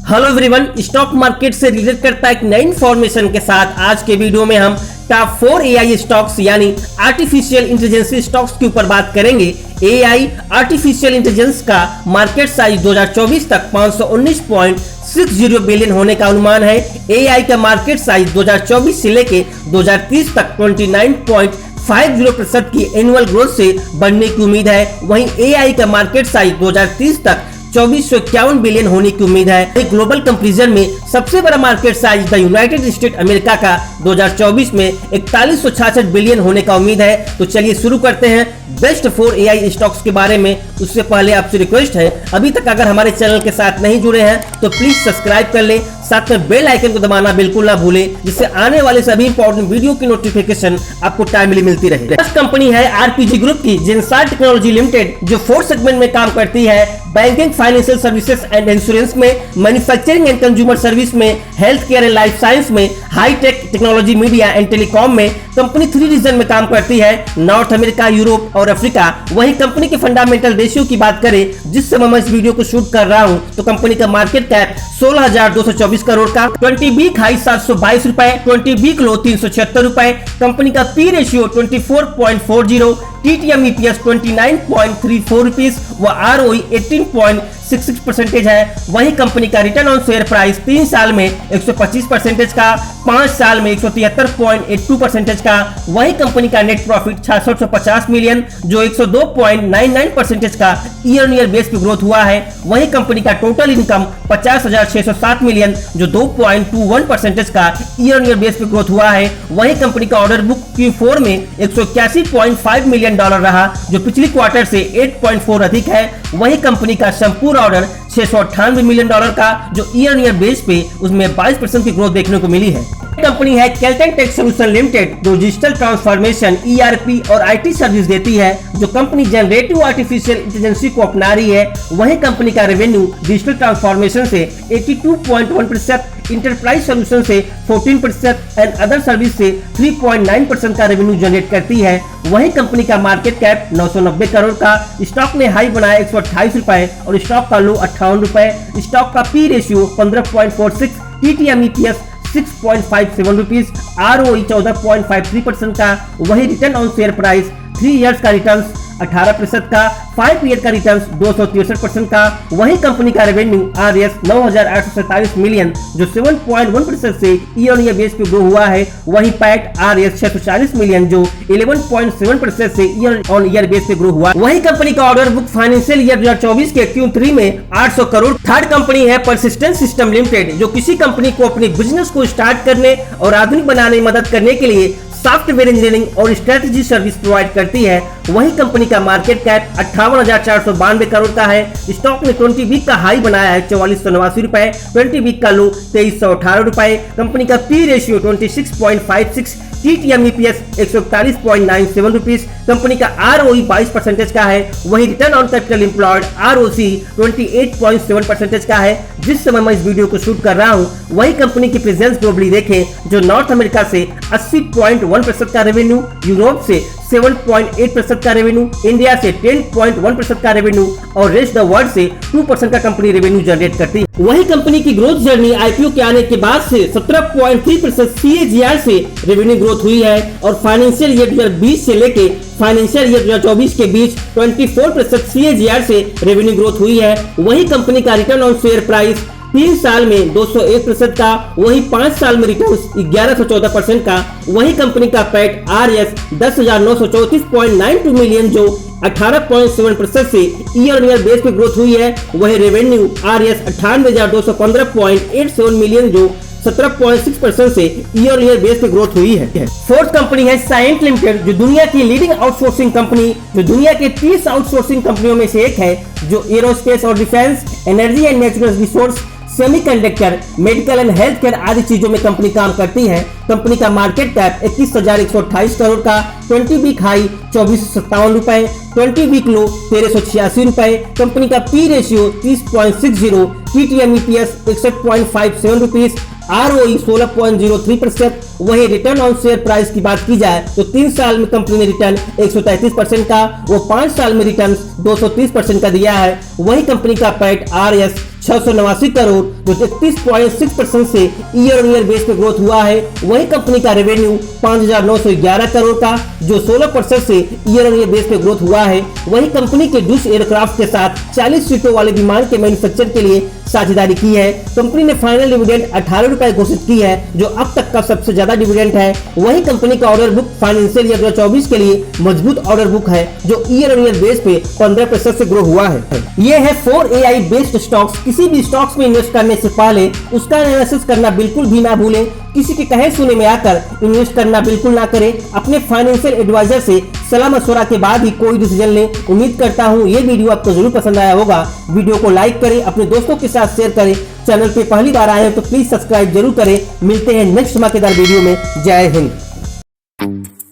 Hello everyone, stock market से related करता एक नई इन्फॉर्मेशन के साथ आज के वीडियो में हम टॉप 4 एआई स्टॉक्स यानी आर्टिफिशियल इंटेलिजेंस स्टॉक्स के ऊपर बात करेंगे। एआई आर्टिफिशियल इंटेलिजेंस का मार्केट साइज 2024 तक 519.60 बिलियन होने का अनुमान है। एआई का मार्केट साइज 2024 से लेके 2030 तक 29.50% की एनुअल ग्रोथ से बढ़ने की उम्मीद है। वहीं एआई का मार्केट साइज 2030 तक 2451 बिलियन होने की उम्मीद है। ग्लोबल कंपैरिजन में सबसे बड़ा market size the United state America का 2024 में 4166 बिलियन होने का उम्मीद है। तो चलिए शुरू करते हैं बेस्ट 4 एआई स्टॉक्स के बारे में। उससे पहले आपसे रिक्वेस्ट है, अभी तक अगर हमारे चैनल के साथ नहीं जुड़े हैं तो प्लीज सब्सक्राइब कर ले, साथ में बेल आइकन को दबाना बिल्कुल ना भूलें, जिससे आने वाले सभी इंपॉर्टेंट वीडियो की नोटिफिकेशन आपको टाइमली मिलती रहे। फर्स्ट कंपनी है आरपीजी ग्रुप की जेनसार टेक्नोलॉजी लिमिटेड, जो 4 सेगमेंट में काम करती है। Banking, financial services and insurance में, मैन्युफैक्चरिंग एंड कंज्यूमर सर्विस में, health care and life science में, high tech technology, media and telecom में। कंपनी 3 रीजन में काम करती है, नॉर्थ अमेरिका, यूरोप और अफ्रीका। वहीं कंपनी के फंडामेंटल रेशियो की बात करें, जिस समय मैं इस वीडियो को शूट कर रहा हूं, तो कंपनी का मार्केट कैप 16,224 करोड़ का, 20 वीक हाई 722 रुपए, 20 वीक लो 376 रुपए। कंपनी का P ratio 24.40, TTM EPS 29.34 rupees व आरओई 18.66% है। वही कंपनी का रिटर्न ऑन शेयर प्राइस 3 साल में 125% का, 5 साल में 173.82% का। वही कंपनी का नेट प्रॉफिट 650 मिलियन, जो 102.99% का ईयर ऑन ईयर बेस पे ग्रोथ हुआ है। वही कंपनी का टोटल इनकम 50,607 मिलियन, जो 2.21% का ईयर ऑन ईयर बेस पे ग्रोथ हुआ है। वही कंपनी का ऑर्डर बुक Q4 में 181.5 मिलियन डॉलर रहा, जो पिछली क्वार्टर से 8.4 अधिक है। वही कंपनी का संपूर्ण ऑर्डर 698 मिलियन डॉलर का, जो ईयर ईयर बेस पे उसमें 22% की ग्रोथ देखने को मिली है। कंपनी है कैल्टेन टेक सोल्यूशन लिमिटेड, जो डिजिटल ट्रांसफॉर्मेशन, ईआरपी और आईटी सर्विस देती है। जो कंपनी जनरेटिव आर्टिफिशियल इंटेलिजेंस को अपना रही है। वही कंपनी का रेवेन्यू डिजिटल ट्रांसफॉर्मेशन से 82.1%, इंटरप्राइज सोल्यूशन से 14% एंड अदर सर्विस से 3.9% का रेवेन्यू जनरेट करती है। वही कंपनी का मार्केट कैप 990 करोड़ का, स्टॉक ने हाई बनाया 128 रुपए और स्टॉक का लो 58 रुपए। स्टॉक का P ratio 15.46, TTM EPS 6.57 rupees, ROE 14.53% का। वही return on share price 3 years का रिटर्न 18% का, 5 ईयर का रिटर्न 263% का। वही कंपनी का रेवेन्यू आरएस 9,847 मिलियन, जो 7.1% से ईयर ऑन ईयर बेस पे ग्रो हुआ है। वही पैट आरएस 640 मिलियन, जो 11.7% से ईयर ऑन ईयर बेस पे ग्रो हुआ। वही कंपनी का ऑर्डर बुक फाइनेंशियल ईयर 2024 के Q3 में 800 करोड़। थर्ड कंपनी है परसिस्टेंट सिस्टम लिमिटेड, जो किसी कंपनी को अपने बिजनेस को स्टार्ट करने और आधुनिक बनाने में मदद करने के लिए सॉफ्टवेयर इंजीनियरिंग और स्ट्रेटेजी सर्विस प्रोवाइड करती है। वही कंपनी का मार्केट कैप 58,492 करोड़ का है। स्टॉक ने 20 वीक का हाई बनाया है 4489 रुपए, 20 वीक का लो 2318 रुपए। कंपनी का P ratio 26.56, TTM EPS 141.97 rupees. Company का आरओई 22% का है। वही return on capital employed ROC 28.7% का है। जिस समय मैं इस वीडियो को शूट कर रहा हूं, वही कंपनी की प्रेजेंस ग्लोबली देखें, जो नॉर्थ अमेरिका से 80.1% का रेवेन्यू, यूरोप से 7.8% का रेवेन्यू, इंडिया से 10.1% का रेवेन्यू और रेस्ट द वर्ल्ड से 2% का कंपनी रेवेन्यू जनरेट करती है। वही कंपनी की ग्रोथ जर्नी आईपीओ के आने के बाद से 17.3% CAGR से रेवेन्यू ग्रोथ हुई है और फाइनेंशियल ईयर 2020 से लेके फाइनेंशियल ईयर 2024 के बीच 24% CAGR से रेवेन्यू ग्रोथ हुई है। वही कंपनी का रिटर्न ऑन शेयर प्राइस 3 साल में 201% का, वही 5 साल में रिटर्न 1114% का। वही कंपनी का पैट आरएस 10,934.92 मिलियन, जो 18.7% से ईयर ऑन ईयर बेस पे ग्रोथ हुई है। वही रेवेन्यू आरएस 98,215.87 मिलियन, जो 17.6% से ईयर ईयर बेस पे ग्रोथ हुई है। फोर्थ कंपनी है साइंट लिमिटेड, जो दुनिया की लीडिंग आउटसोर्सिंग कंपनी, जो दुनिया के 30 आउटसोर्सिंग कंपनियों में से एक है, जो एरोस्पेस और defence, energy and natural resource, semiconductor, medical and health care आदि चीजों में कंपनी काम करती है। कंपनी का मार्केट कैप 21,128 करोड़ का, 20 वीक हाई 2457 रुपए, 20 वीक लो 1386 रुपए। कंपनी का P ratio 30.60, TTM EPS 61.57 rupees, ROE 16.03%। वही रिटर्न ऑन शेयर प्राइस की बात की जाए तो 3 साल में कंपनी ने रिटर्न 133% का, वो 5 साल में रिटर्न 230% का दिया है। वही कंपनी का पैट RS 689 करोड़ जो 31.6% से ईयर ऑन ईयर बेस पे ग्रोथ हुआ है। वही कंपनी का रेवेन्यू 5,911 करोड़ का जो 16% से ईयर ऑन ईयर बेस पे ग्रोथ हुआ है। वही कंपनी के डूस एयरक्राफ्ट के साथ 40 सीटों वाले विमान के मैन्युफैक्चर के लिए साझेदारी की है। कंपनी ने फाइनल डिविडेंड 18 रुपए घोषित की है जो अब तक का सबसे ज्यादा डिविडेंड है। वही कंपनी का ऑर्डर बुक फाइनेंशियल ईयर 2024 के लिए मजबूत ऑर्डर बुक है जो ईयर ऑन ईयर बेस पे 15% से ग्रो हुआ है। ये है 4 AI बेस्ड स्टॉक्स। किसी भी स्टॉक्स में इन्वेस्ट करने से पहले उसका एनालिसिस करना बिल्कुल भी ना भूलें। किसी के कहे सुने में आकर इन्वेस्ट करना बिल्कुल ना करें। अपने फाइनेंशियल एडवाइजर से सलाह मशवरा के बाद ही कोई डिसीजन लें। उम्मीद करता हूँ ये वीडियो आपको जरूर पसंद आया होगा। वीडियो को लाइक करें, अपने दोस्तों के साथ शेयर करें। चैनल पे पहली बार आए हैं तो प्लीज सब्सक्राइब जरूर करें। मिलते हैं नेक्स्ट धमाकेदार वीडियो में। जय हिंद।